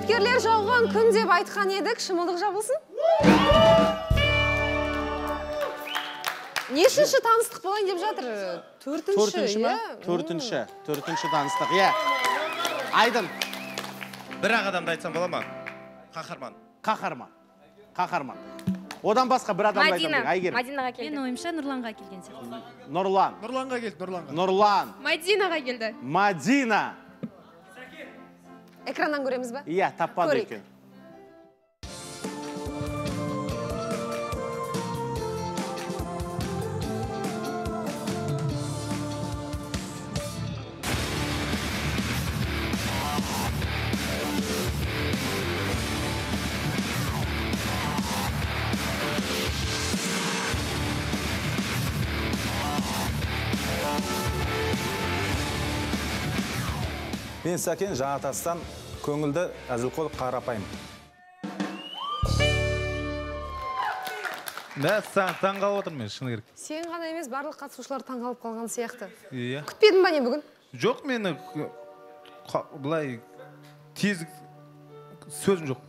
Үміткерлер жауған күн деп айтқан едік, шымылдық жабылсын. Нешінші таныстық болайын деп жатыр? Төртінші ме? Төртінші таныстық, иә. Айдын. Бір-ақ адамды айтсам бола ма? Қахарман. Одан басқа бір адамды айтсам. Мадинаға келді. Мен ойымша Нұрланға келген сияқты. Нұрланға келді, Нұрлан. Мадинаға келді. Мадина. Экраннан көреміз бе? Иә, таппады екен. Мен Сәкен Жаңатастан көңілді әзілқол қарапайым. Саған таңғалып отырмын, шыны керек. Сен ғана емес, барлық қатысушылар таңғалып қалған сияқты. Иә. Күтпедің ба не бүгін? Жоқ, мені бұлай тез сөзім жоқ.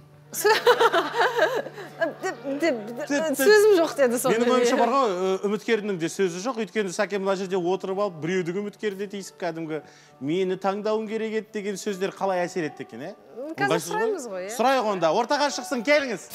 Сөзім жоқ деді сонда. Менің ойымша бар ғой, үміткердің де сөзі жоқ. Өйткені Сәкен мына жерде отырып алып, біреудің үміткерде тиісіп кәдімгі мені таңдауым керек еді деген сөздер қалай әсер етті екен, е? Қазір сұраймыз ғой, е? Сұрайық онда. Ортаға шықсын, келіңіз.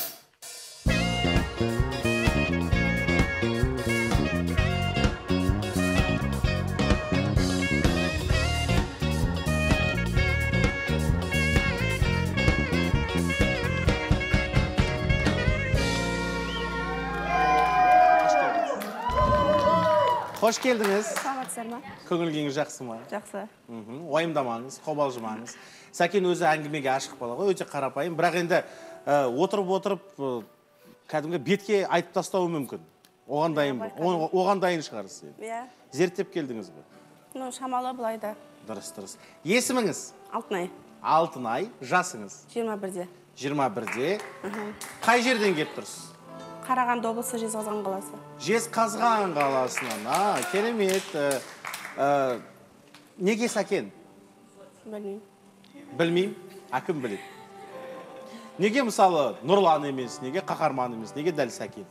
Hoş geldiniz. Саламатсыздар ма? Көңіл-күйіңіз жақсы ма? Жақсы. Уайымдамаңыз, қобалжымаңыз. Сәкен өзі әңгімеге ашық бала ғой, өте қарапайым. Бірақ енді отырып кәдімгі бетке айтып тастауы мүмкін. Оған дайын шығарыз. Иә. Зерттеп келдіңіз бе? Ну, шамалы былай да. Дұрыс. Есіміңіз? Алтынай. Алтынай. Жасыңыз? 21-де. 21-де. Қай жерден келіп тұрсыз? Қарағанды облысы Жезқазған қаласы. Жезқазған қаласынан. Керемет. Неге Сәкен? Білмеймін. Білмеймін. Кім біледі? Неге мысалы Нұрлан емес, неге Қахарман емес, неге дәл Сәкен?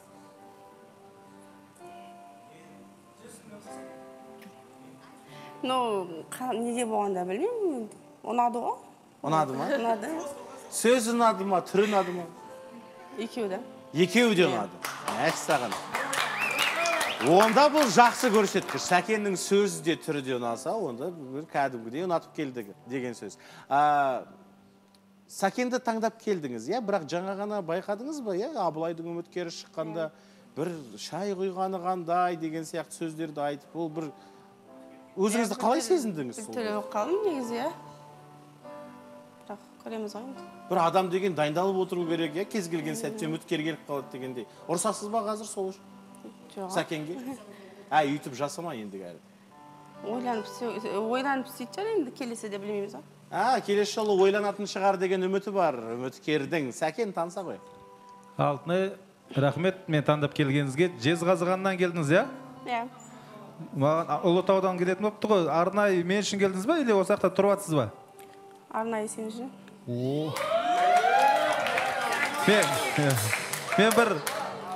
Ну, неге болғанда білмеймін. Ұнады ғой? Ұнады ма? Ұнады. Сөз ұнады ма, түрі ұнады ма? Екеуі де. Екеуі де ұнады. Саған. Онда бұл жақсы көрсеткіш. Сәкеннің сөзі де түрі де ұнаса, онда кәдімгідей ұнатып келді деген сөз. Сәкенді таңдап келдіңіз, бірақ жаңа ғана байқадыңыз ба, Абылайдың үміткері шыққанда бір шай құйғаны қандай деген сияқты сөздерді айтып, ол бір өзіңізді қалай сезіндіңіз? Bir төле болып қалдым негізі, бірақ көреміз ғой. Бір адам деген дайындалып отыру керек, кез келген сәтте үміткер келіп қалады дегендей. Ұрсасыз ба қазір сол үшін? Жоқ. Сәкенге? Үйтіп жасама енді кәрі. Ойланып істейді жар енді келесі де білмейміз ғой. Келесі жолы ойланатын шығар деген үміті бар үміткердің. Сәкен таныса ғой. Алтынай, рахмет, мен таңдап келгеніңізге. Жезқазғаннан келдіңіз, иә? Иә. Маған Ұлытаудан келетін болыпты ғой. Арнайы мен үшін келдіңіз ба, или осы жақта тұрып жатсыз ба? Арнайы сен үшін. Мен бір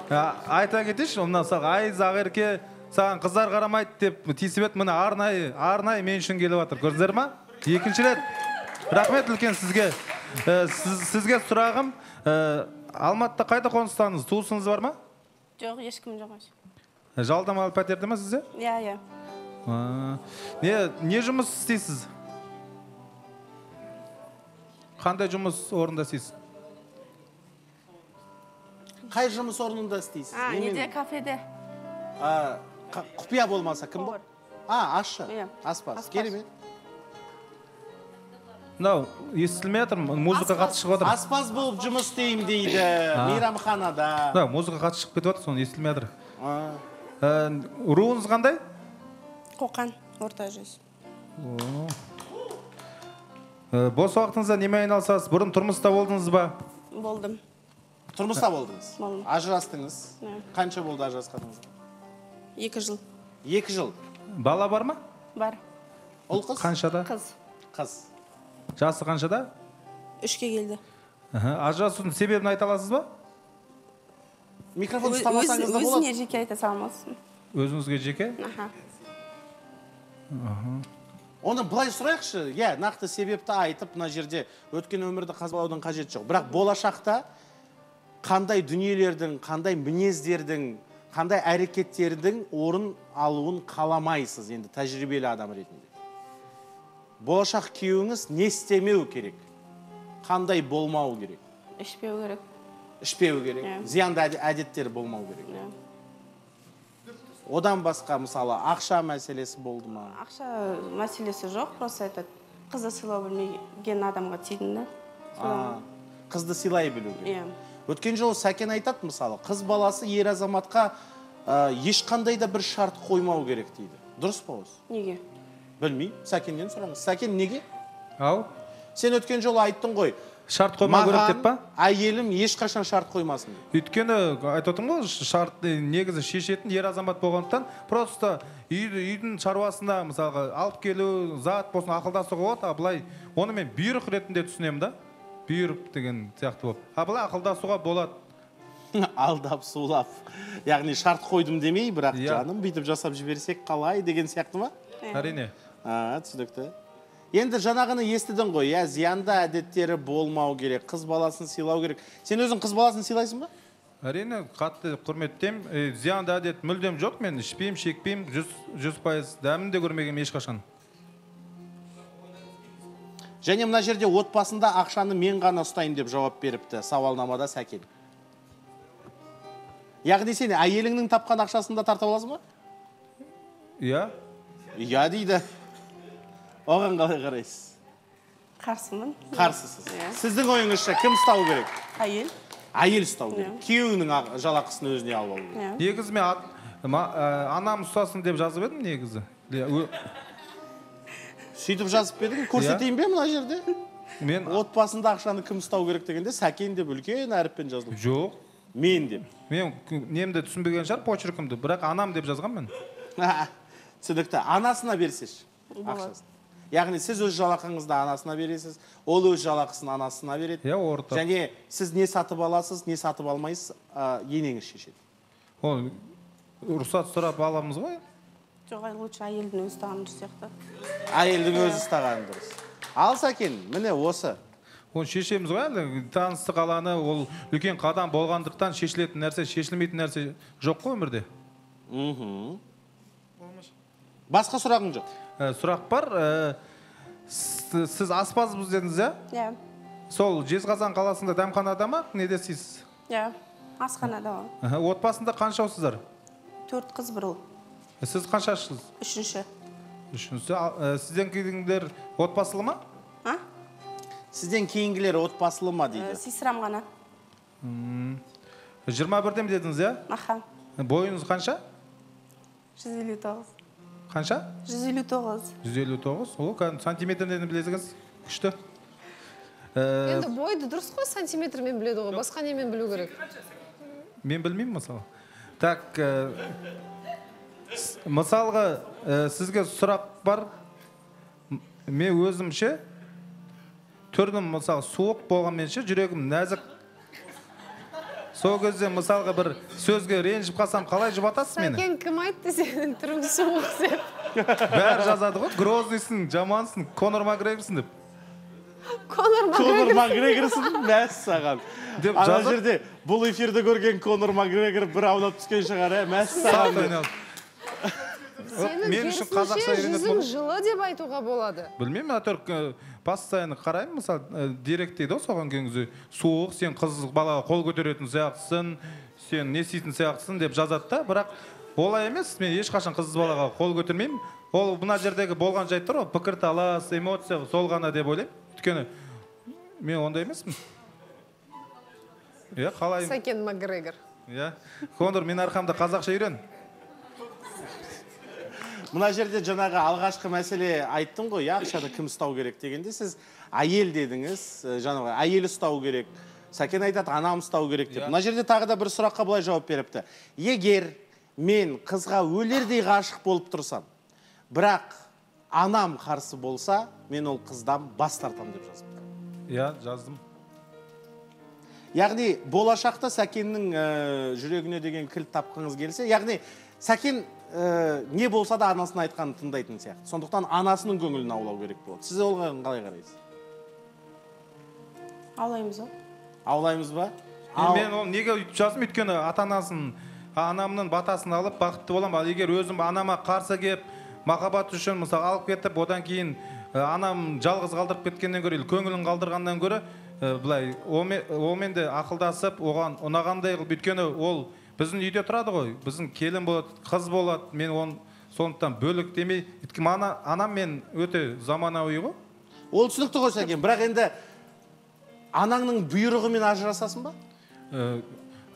айта кетейінші, мына Айыз Ақерке саған қыздар қарамайды деп тиісіп еді, міне арнайы мен үшін келіп жатыр. Көрдіңіздер ма? Екінші рет. Рахмет үлкен сізге. Сізге сұрағым, Алматыда қайда қоныстаңыз? Туысыңыз бар ма? Жоқ, ешкім жоқ. Жалдамалы пәтерде ме сізде? Иә. Не жұмыс істейсіз? Қандай жұмыс орында істейсіз? Қай жұмыс орнында істейсіз? Неде, кафеде. Құпия болмаса кім бұл? Ашы, аспаз. Керемет. Естілмей жатыр, музыка қатты шығып жатыр. Аспаз болып жұмыс істеймін дейді, мейрамханада. Музыка қатты шығып кетіп жатыр, соны естілмей жатыр. Руыңыз қандай? Қоқан, орта жүз. Бос уақытыңызда немен айналысасыз? Бұрын тұрмыста болдыңыз ба? Болдым. Тұрмыста болдыңыз? Болдым. Ажырастыңыз? Қанша болды ажырасқаныңыз? 2 жыл. 2 жыл. Бала бар ма? Бар. Ол қыз? Қаншада? Қыз. Қыз. Жасы қаншада? 3-ке келді. Ажырасудың себебін айта аласыз ба? Микрофон ұстамасаңыз да өзіне болады. жеке айта салмасын. Өзіңізге жеке? Аха. Оны былай сұрайықшы, нақты себепті айтып, мына жерде өткен өмірді қазбалаудың қажеті жоқ. Бірақ болашақта қандай дүниелердің, қандай мінездердің, қандай әрекеттердің орын алуын қаламайсыз енді тәжірибелі адам ретінде. Болашақ күйеуіңіз не істемеу керек? Қандай болмау керек? Ішпеу керек. Ішпеу керек. Зиянды әдеттер болмау керек. Одан басқа, мысалы, ақша мәселесі болды ма? Ақша мәселесі жоқ, просто айтады. Қызды сыйлау білмеген адамға тидім да. Қызды сыйлай білу керек. Иә. Өткен жолы Сәкен айтады, мысалы, қыз баласы ер азаматқа ешқандай да бір шарт қоймау керек дейді. Дұрыс па осы? Неге? Білмеймін. Сәкеннен сұраңыз. Сәкен неге? Ау? Сен өткен жолы айттың ғой. Шарт қоймау керек деп па? Әйелім ешқашан шарт қоймасын. Өйткені айтып отырмын ғой, шартты негізі шешетін ер азамат болғандықтан, просто үйдің шаруасына мысалға алып келу, зат болсын, ақылдасуға болады, былай оны мен бұйрық ретінде түсінемін да. Бұйрық деген сияқты болып. Былай ақылдасуға болады. Алдап, сулап. Яғни шарт қойдым демей, бірақ жаным бүйтіп жасап жіберсек қалай деген сияқты ма? Әрине. Түсінікті. Енді жаңағыны естідің ғой, зиянды әдеттері болмау керек, қыз баласын сыйлау керек. Сен өзің қыз баласын сыйлайсың ба? Әрине, қатты құрметтеймін. Зиянды әдет мүлдем жоқ, мен ішпеймін, шекпеймін, 100% дәмін де көрмегенмін ешқашан. Және мына жерде отбасында ақшаны мен ғана ұстаймын деп жауап беріпті сауалнамада Сәкен. Яғни сен әйеліңнің тапқан ақшасында тарта аласың ба? Иә. Иә дейді. Оған қалай қарайсыз? Қарсымын. Қарсысыз. Сіздің ойыңызша кім ұстау керек? Әйел. Әйел ұстау керек. Күйеуінің жалақысын өзіне алып алу керек. Негізі мен анам ұстасын деп жазып едім негізі. Сөйтіп жазып бердің, көрсетейін бе мына жерде? Мен отбасында ақшаны кім ұстау керек дегенде Сәкен деп үлкен әріппен жаздым. Жоқ. Мен деп. Мен немді түсінбеген шығар почеркімді, бірақ анам деп жазған мен. Түсінікті. Анасына берсеш ақшасын. Яғни сіз өз жалақыңызды анасына бересіз, ол өз жалақысын анасына береді. Ортақ. Және сіз не сатып аласыз, не сатып алмайсыз, енеңіз шешеді. Ол рұқсат сұрап аламыз ғой? Жоқ, лучше әйелдің өзі ұстаған дұрыс сияқты. Әйелдің өзі ұстаған дұрыс. Ал Сәкен, міне осы. Оны шешеміз ғой, әлі танысты қаланы, ол үлкен қадам болғандықтан шешілетін нәрсе, шешілмейтін нәрсе жоқ қой өмірде. Басқа сұрағың жоқ? Сұрақ бар. Сіз аспазбыз дедіңіз, Иә. Сол Жезқазған қаласында дәмханада ма? Не десіз? Иә. Асханада. Отбасында қаншаусыздар? 4 қыз бір ұл. Сіз қаншашысыз? 3-ші. Сізден кейінгілер отбасылы ма? Сізден кейінгілер отбасылы ма дейді? Сестрам ғана. 21-ден дедіңіз, Аха. Бойыңыз қанша? 159. Қанша? 159. 159. Ол сантиметрден білесіңіз? Күшті. Енді бойды дұрыс қой, сантиметрмен біледі ғой, басқа немен білу керек? Мен білмеймін, мысалы. Так, мысалға сізге сұрақ бар. Мен өзімше түрдім, мысалы, суық болғанменше жүрегім нәзік. Сол кезде мысалға бір сөзге ренжіп қалсам, қалай жұбатасыз мені? Сәкен кім айтты сенің түрің суық деп? Бәрі жазады ғой, грознийсің, жамансың, Конор Макгрегорсың деп. Конор Макгрегорсың, мәссаған. Ана жерде бұл эфирді көрген Конор Макгрегор бір аунап түскен шығар, мәссаған. Сенің керісінше жүзің жылы деп айтуға болады. Білмеймін, әтір постоянно қараймын, мысалы, директ дейді ғой, соған кеңізі суық, сен қыз балаға қол көтеретін сияқтысың, сен не істейтін сияқтысың деп жазады да, бірақ олай емес, мен ешқашан қыз балаға қол көтермеймін. Ол мына жердегі болған жайттар, пікірталас, эмоция, сол ғана деп ойлаймын. Өйткені мен ондай емеспін. Қалай? Сәкен Макгрегор. Конор, мен арқамда қазақша үйрен. Мына жерде жаңағы алғашқы мәселе айттың ғой, ақшаны кім ұстау керек дегенде сіз әйел дедіңіз, жаңағы әйел ұстау керек. Сәкен айтады, анам ұстау керек деп. Мына жерде тағы да бір сұраққа былай жауап беріпті. Егер мен қызға өлердей ғашық болып тұрсам, бірақ анам қарсы болса, мен ол қыздан бас тартам деп жазыпты. Жаздым. яғни болашақта Сәкеннің жүрегіне деген кілт тапқыңыз келсе, яғни Сәкен не болса да анасының айтқанын тыңдайтын сияқты. Сондықтан анасының көңілін аулау керек болады. Сіз оған қалай қарайсыз? Аулаймыз ғой. Аулаймыз ба? Мен ол неге үйтіп жаздым, өйткені ата-анасын, анамның батасын алып бақытты болам. Ал егер өзім анама қарсы келіп, махаббат үшін мысалы алып кетіп, одан кейін анам жалғыз қалдырып кеткеннен гөрі, көңілін қалдырғаннан гөрі, былай олмен де ақылдасып, оған ұнағандай қылып, өйткені ол біздің үйде тұрады ғой, біздің келін болады, қыз болады, мен оны сондықтан бөлік демей, өйткені анам мен өте заманауи ғой. Ол түсінікті ғой Сәкен, бірақ енді анаңның бұйрығымен ажырасасың ба?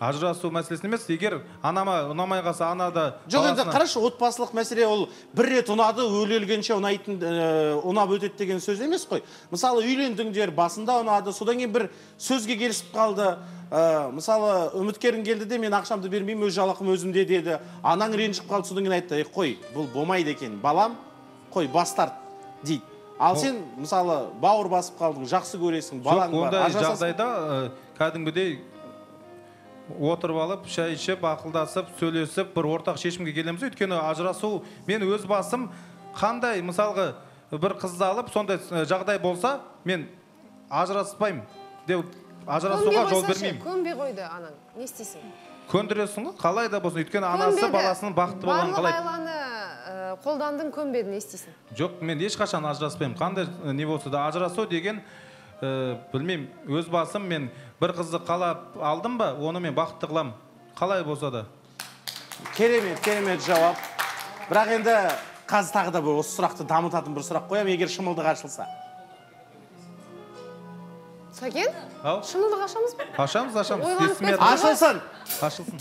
Ажырасу мәселесі емес, егер анама ұнамай қалса, ана да... Жоқ, енді қарашы, отбасылық мәселе ол бір рет ұнады, өле-өлгенше ұнап өтеді деген сөз емес қой. Мысалы, үйлендіңдер, басында ұнады, содан кейін бір сөзге келісіп қалды. Мысалы, үміткерің келді де, мен ақшамды бермеймін, өз жалақым өзімде деді. Анаң ренжіп қалды, содан кейін айтты, қой, бұл болмайды екен, балам, қой, бас тарт дейді. Ал сен, мысалы, бауыр басып қалдың, жақсы көресің, балаң бар, ажырасасың. Ондай жағдайда кәдімгідей отырып алып, шай ішіп, ақылдасып, сөйлесіп, бір ортақ шешімге келеміз. Өйткені ажырасу, мен өз басым қандай, мысалғы, бір қызды алып, сондай жағдай болса, мен ажыраспаймын деп ажырасуға жол бермеймін. Көнбей қойды анаң, не істейсің? Көндіресің ғой, қалай да болсын, өйткені анасы баласының бақытты болғанын қалайды. Барлық айланы қолдандың, көнбеді, не істейсің? Жоқ, мен ешқашан ажыраспаймын. Қандай не болса да ажырасу деген, білмеймін, өз басым мен бір қызды қалап алдым ба, оны мен бақытты қылам. Қалай болса да. Керемет жауап. Бірақ енді қазір тағы да бір осы сұрақты дамытатын бір сұрақ қоям, егер шымылдық ашылса. Сәкен? Шымылдық ашамыз ба? Ашамыз. Ашылсын! Ашылсын.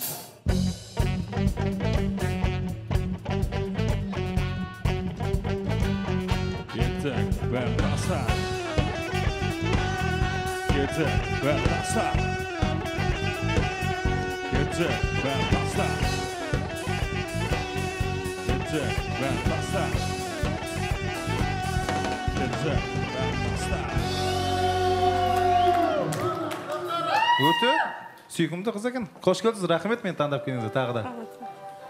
Өте сүйкімді қыз екен. Қош келдіңіз, рахмет мен таңдап келгеніңізге тағы да.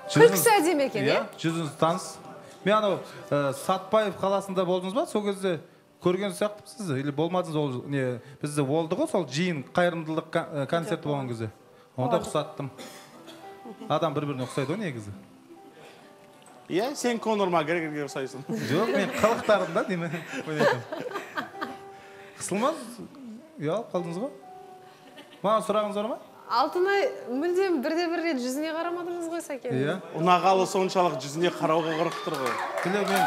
Күлкісі әдемі екен, иә? Жүзіңіз таныс. Мен анау Сатпаев қаласында болдыңыз ба? Сол кезде көрген сияқтымын сізді, или болмадыңыз, ол не бізде болды ғой, сол жиын қайырымдылық концерті болған кезде. Онда ұқсаттым. Адам бір-біріне ұқсайды ғой негізі. Иә, сен Конор Макгрегорге ұқсайсың. Жоқ, мен қылықтарымда деймін. Қысылмаз, ұялып қалдыңыз ғой? Маған сұрағыңыз бар ма? Алтынай, мүлдем бірде-бір рет жүзіне қарамадыңыз ғой, Сәкен. Иә. Ұнағалы соншалық жүзіне қарауға қорқып тұр ғой. Біле мен...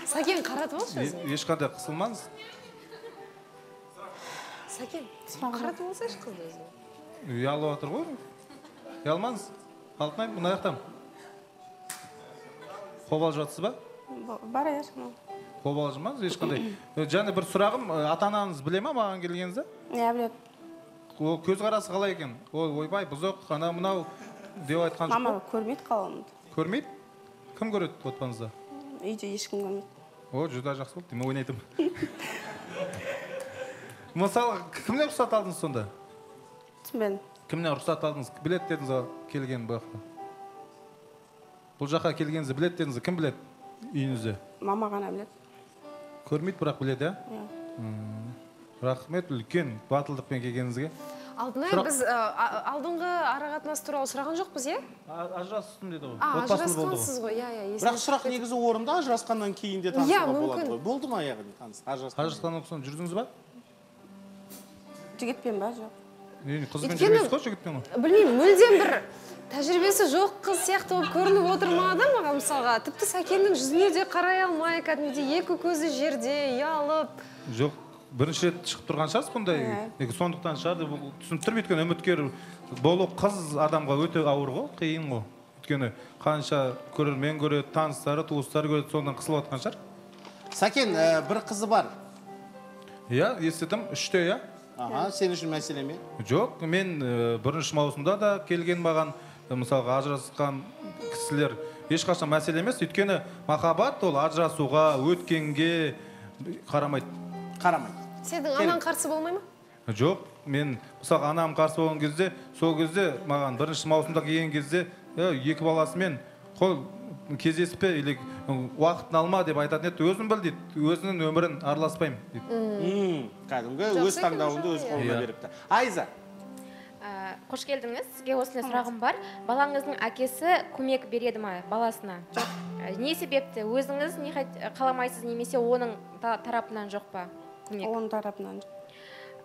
Сәкен, қаратып алшы өзің. Ешқандай қысылмаңыз. Сәкен, қаратып алсайшы қызды өзің. Ұялып отыр ғой. Ұялмаңыз. Алтынай, мұны аяқтам. Қобал жатсыз ба? Бар ешкім. Қобал жымаңыз, ешқандай. Және бір сұрағым, ата-анаңыз біле ма маған келгеніңізді? Иә, біледі. Ол көз қарасы қалай екен? Ол ойбай, бұзық, ана мынау деп айтқан жоқ па? Мама көрмейді қалауымды. Көрмейді? Кім көреді отбаңызда? Үйде ешкім көрмейді. О, жүзі жақсы болды, мен ойнайтым. Мысалы, кімнен рұқсат алдыңыз сонда? Түсінбедім. Кімнен рұқсат алдыңыз? Білет дедіңіз келген бұл жаққа. Бұл жаққа келгеніңізді білет дедіңіз, кім білет үйіңізде? Мама ғана біледі. Көрмейді, бірақ біледі, иә? Рахмет, үлкен батылдықпен келгеніңізге. Алтынай, біз алдыңғы арақатынас туралы сұраған жоқпыз, иә? Ажырастым деді ғой. Ажырасқансыз ғой, иә. Бірақ сұрақ негізі орында, ажырасқаннан кейін де танысуға болады ғой. Болды ма яғни таныс? Ажырасқаннан соң жүрдіңіз ба? Жігітпен ба, жоқ. Қызбен жүрмейсіз ғой, жігітпен ғой? Білмеймін, мүлдем бір тәжірибесі жоқ қыз сияқты болып көрініп отырмады маған мысалға. Тіпті Сәкеннің жүзіне де қарай алмай, кәдімгідей екі көзі жерде, ұялып. Жоқ, бірінші рет шығып тұрған шығарсыз бұндай. Сондықтан шығар деп түсініп тұрмын, өйткені үміткер болу қыз адамға өте ауыр ғой, қиын ғой. Өйткені қанша көрермен көреді, таныстары, туыстары көреді, содан қысылып отқан шығар. Сәкен, бір қызы бар. Иә, естідім, 3-те, иә? Сен үшін мәселе ме? Жоқ, мен бірінші маусымда да келген маған, мысалға ажырасқан кісілер ешқашан мәселе емес, өйткені махаббат ол ажырасуға, өткенге қарамайды. Сенің анаң қарсы болмай ма? Жоқ, мен мысалы анам қарсы болған кезде, сол кезде маған бірінші маусымда келген кезде екі баласымен қол кездесіп пе или уақытын алма деп айтатын еді. Өзім біл дейді, өзінің өмірін араласпаймын дейді. Кәдімгі өз таңдауыңды өз қолына беріпті. Айза. Қош келдіңіз. Сізге осындай сұрағым бар. Балаңыздың әкесі көмек береді ма баласына? Жоқ. Не себепті? Өзіңіз не қаламайсыз немесе оның тарапынан жоқ па көмек? Оның тарапынан жоқ.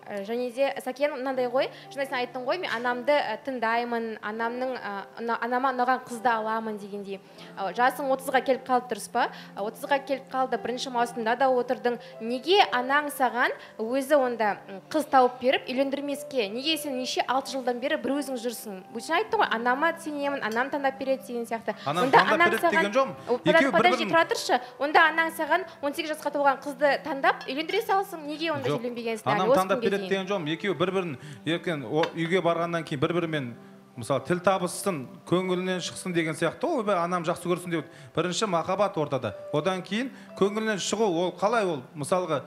Және де Сәкен мынандай ғой, жаңа сен айттың ғой, мен анамды тыңдаймын, анама ұнаған қызды аламын дегендей. Жасың 30-ға келіп қалды, дұрыс па? 30-ға келіп қалды, бірінші маусымда да отырдың. Неге анаң саған өзі онда қыз тауып беріп, үйлендірмеске? Неге сен неше 6 жылдан бері бір өзің жүрсің? Бұйшын айттың ғой, анама сенемін, анам таңдап береді деген сияқты. Анам таңдап береді деген жоқ. Подожди, тұра тұршы. Онда анаң саған 18 жасқа толған қызды таңдап үйлендіре салсың. Неге онда үйленбегенсің? Деген жоқпын. Екеуі бір-бірін ертең үйге барғаннан кейін бір-бірімен мысалы тіл табыссын, көңілінен шықсын деген сияқты. Ол анам жақсы көрсін деп. Бірінші махаббат ортада. Одан кейін көңілінен шығу, ол қалай ол? Мысалға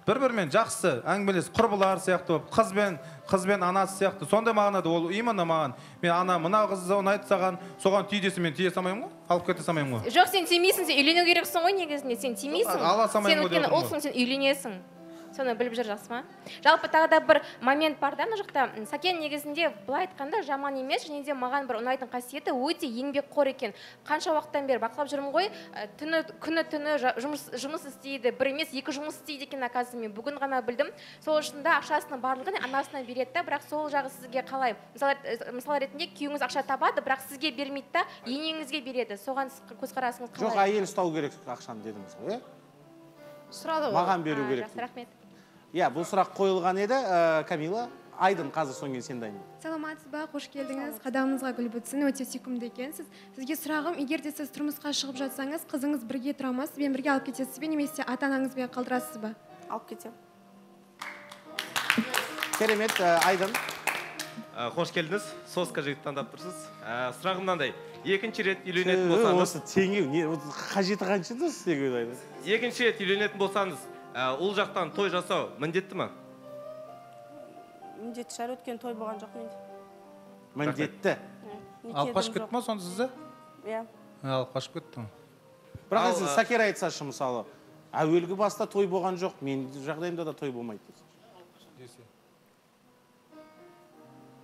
бір-бірімен жақсы әңгімелес, құрбылар сияқты, қызбен анасы сияқты. Сондай мағынада ол именно маған. Мен ана мына қызды ұнайды саған, соған түй десе мен тие салмаймын ғой, алып кете салмаймын ғой. Жоқ, сен тимейсің, сен үйлену керексің ғой негізінде. Сен тимейсің. Сен өткен ұлсың, сен үйленесің. Соны біліп жүр, жақсы ма? Жалпы тағы да бір момент бар да, мына жақта. Сәкен негізінде былай айтқанда жаман емес, және де маған бір ұнайтын қасиеті өте еңбекқор екен. Қанша уақыттан бері бақылап жүрмін ғой, күні-түні жұмыс істейді, бір емес екі жұмыс істейді екен, оказывается, мен бүгін ғана білдім. Сол үшін да ақшасының барлығын анасына береді, бірақ сол жағы сізге қалай? Мысал ретінде күйеуіңіз ақша табады, бірақ сізге бермейді да, енеңізге береді. Соған көзқарасыңыз қалай? Жоқ, әйел ұстау керек ақшаны дедіңіз ғой, сұрады ғой. Маған беру керек. Жақсы, рахмет. Иә, бұл сұрақ қойылған еді. Камила, Айдын қазір соң кейін сен дайын. Саламатсыз ба, қош келдіңіз. Қадамыңызға гүл бітсін, өте сүйкімді екенсіз. Сізге сұрағым, егер де сіз тұрмысқа шығып жатсаңыз, қызыңыз бірге тұра ма, сізбен бірге алып кетесіз бе, немесе ата-анаңызбен қалдырасыз ба? Алып кетемін. Керемет, Айдын. Қош келдіңіз. Соска жігіт таңдап тұрсыз. Сұрағым мынандай. Екінші рет үйленетін болсаңыз. Осы теңеу, қажеті қанша да сізге ойлайды. Екінші рет үйленетін болсаңыз, ұл жақтан той жасау міндетті ма? Міндетті шығар, өткен той болған жоқ менде. Міндетті. Алып қашып кетті ма сонда сізді? Иә. Алып қашып кетті. Бірақ сіз Сәкер айтсашы мысалы, әуелгі баста той болған жоқ, мен жағдайымда да той болмайды десе.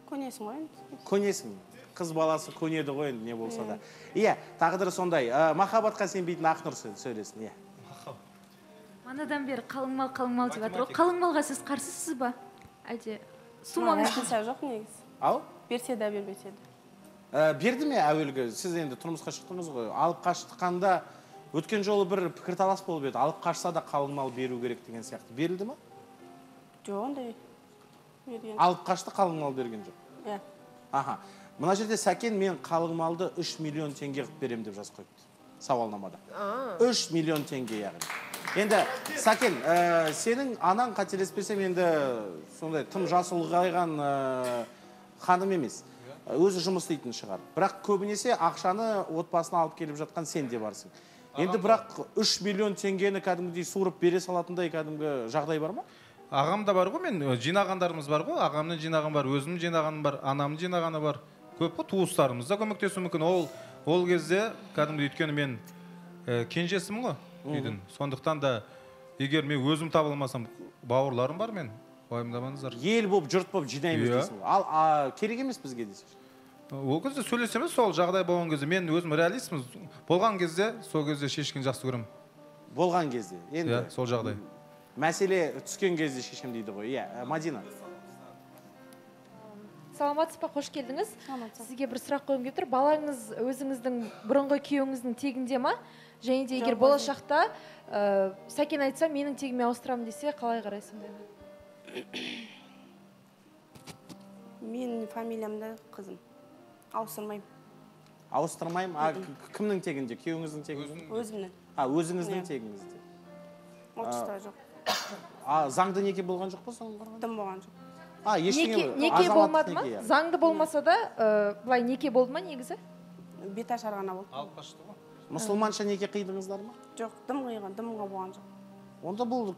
Көнесің ғой? Көнесің. Қыз баласы көнеді ғой енді не болса да. Иә, тағдыры сондай. Махаббатқа сенбейтін Ақнұр сөйлесін, иә. Манадан бері қалыңмал деп жатыр. Қалыңмалға сіз қарсысыз ба? Әлде сумаңыз жоқ негіз. Ау? Берсе де бермесе де. Берді ме әуелгі? Сіз енді тұрмысқа шықтыңыз ғой. Алып қашқанда өткен жолы бір пікірталас болып еді. Алып қашса да қалыңмал беру керек деген сияқты. Берілді ме? Жоқ, ондай. Алып қашты, қалыңмал берген жоқ. Иә. Аха. Мына жерде Сәкен мен қалыңмалды 3 миллион теңге қып берем деп жаз қойыпты. Сауалнамада. 3 миллион теңге яғни. Енді, Сәкен, сенің анаң қателеспесем енді сондай тым жасы ұлғайған ханым емес. Өзі жұмыс істейтін шығар. Бірақ көбінесе ақшаны отбасына алып келіп жатқан сен де барсың. Енді бірақ 3 миллион теңгені кәдімгідей суырып бере салатындай кәдімгі жағдай бар ма? Ағам да бар ғой, мен жинағандарымыз бар ғой, ағамның жинаған бар, өзімнің жинағаным бар, анамның жинағаны бар. Көп қой, туыстарымыз да көмектесуі мүмкін. Ол кезде кәдімгідей өйткені мен кенжесімін ғой үйдің. Сондықтан да егер мен өзім таба алмасам, бауырларым бар мен, уайымдамаңыздар. Ел болып, жұрт болып жинаймыз дейсің. Ал керек емес бізге дейсіз. Ол кезде сөйлесеміз, сол жағдай болған кезде мен өзім реалистпін. Болған кезде, сол кезде шешкен жақсы көремін. Болған кезде. Енді сол жағдай. Мәселе түскен кезде шешем дейді ғой. Иә, Мадина. Саламатсыз ба, қош келдіңіз. Сізге бір сұрақ қойғым келіп тұр. Балаңыз өзіңіздің бұрынғы күйеуіңіздің тегінде ма? Және де егер болашақта Сәкен айтса, менің тегіме ауыстырамын десе, қалай қарайсың? Менің фамилиямда қызым. Ауыстырмаймын. Ауыстырмаймын? Кімнің тегінде? Күйеуіңіздің тегінде? Өзімнің. Өзіңіздің тегіңізде? Отчество жоқ. Заңды неке болған жоқ па соңғы? Дым болған жоқ. Неке болмады ма? Заңды болмаса да, былай неке болды ма негізі? Беташар ғана болды. Алып қашты ғой. Мұсылманша неке қидыңыздар ма? Жоқ, дым қиған, дымға болған жоқ. Онда бұл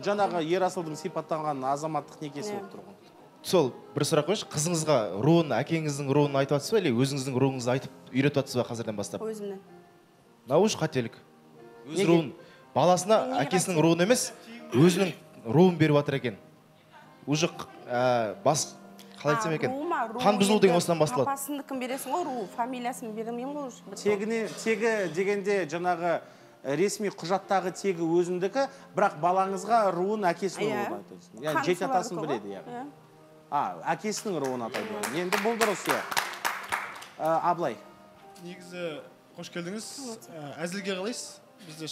жаңағы Ерасылдың сипаттанған азаматтық некесі болып тұр ғой. сол бір сұрақ қойшы, қызыңызға руын, әкеңіздің руын айтып жатсыз ба, или өзіңіздің руыңызды айтып үйретіп жатсыз ба қазірден бастап? Өзімнен. Науыш қателік. Өз руын, баласына әкесінің руын емес, өзінің руын беріп жатыр екен. Уже бас қалай айтсам екен? Қан бұзылу деген осыдан басталады. Папасындікін бересің ғой, ру, фамилиясын бермеймін ғой. Тегі дегенде жаңағы ресми құжаттағы тегі өзіндікі, бірақ балаңызға руын әкесінің руын айтасыз. Яғни жеке атасын біледі. Әкесінің руын атайды. Енді бұл дұрыс иә. Аблай. Негізі қош келдіңіз. Әзілге қалайсыз? Бізде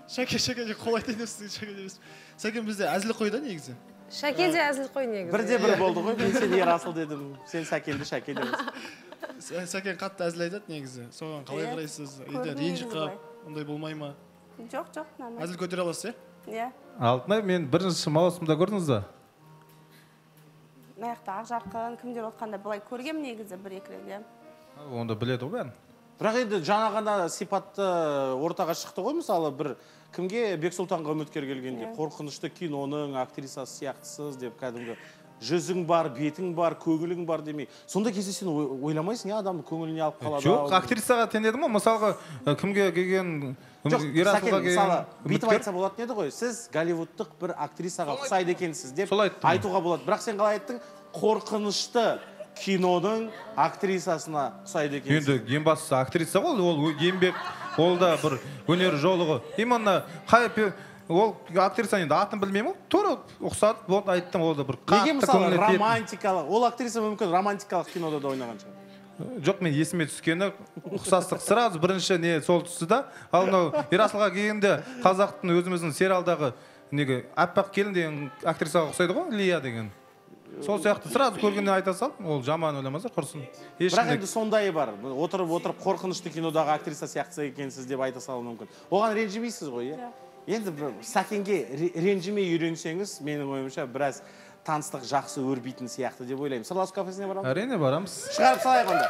Шәке қол айтайын деп сізге Сәкен бізде әзіл қойда негізі. Шәке де әзіл қой негізі. Бірде бір болды ғой, мен сен Ерасыл дедім, сен Сәкенді Шәке демесің. Сәкен қатты әзіл айтады негізі. Соған қалай қарайсыз? Ренжіп қалып, ондай болмай ма? Жоқ, нормально. Әзіл көтере аласыз, иә? Алтынай, мен бірінші маусымда көрдіңіз ба? Аяқта ақ жарқын, кімдер отқанда былай көргем негізі бір-екі рет, иә. Онда біледі ғой бәрін. Бірақ енді жаңа ғана сипатты ортаға шықты ғой, мысалы бір кімге Бексұлтанға үміткер келгенде қорқынышты киноның актрисасы сияқтысыз деп кәдімгі жүзің бар, бетің бар, көңілің бар демей. Сонда кезде сен ойламайсың, адамды көңіліне алып қалады. Жоқ, актрисаға теңдедім ғой, мысалға кімге келген Ерасылға келген бүйтіп айтса болатын еді ғой, сіз голливудтық бір актрисаға ұқсайды екенсіз деп айтуға болады. Бірақ сен қалай айттың? Қорқынышты киноның актрисасына ұқсайды екенсіз. Енді ең бастысы актриса ғой, ол еңбек, ол да бір өнер жолығы. Именно ол актриса енді атын білмеймін ғой, тура ұқсады, вот айттым, ол да бір қатты көңіліне тиетін. Романтикалық, ол актриса мүмкін романтикалық кинода да ойнаған шығар. Жоқ, мен есіме түскені ұқсастық сразу бірінші не сол түсті да, ал мынау Ерасылға келгенде қазақтың өзіміздің сериалдағы неге аппақ келін деген актрисаға ұқсайды ғой, Лия деген. Сол сияқты сразу көргенде айта салдым, ол жаман ойламаса құрсын. Бірақ енді сондайы бар. Отырып қорқынышты кинодағы актриса сияқты екенсіз деп айта салу мүмкін. Оған ренжімейсіз ғой, иә? Енді Сәкенге ренжімей үйренсеңіз, менің ойымша біраз таныстық жақсы өрбейтін сияқты деп ойлаймын. Сырласу кафесіне барамыз? Әрине барамыз. Шығарып салайық онда.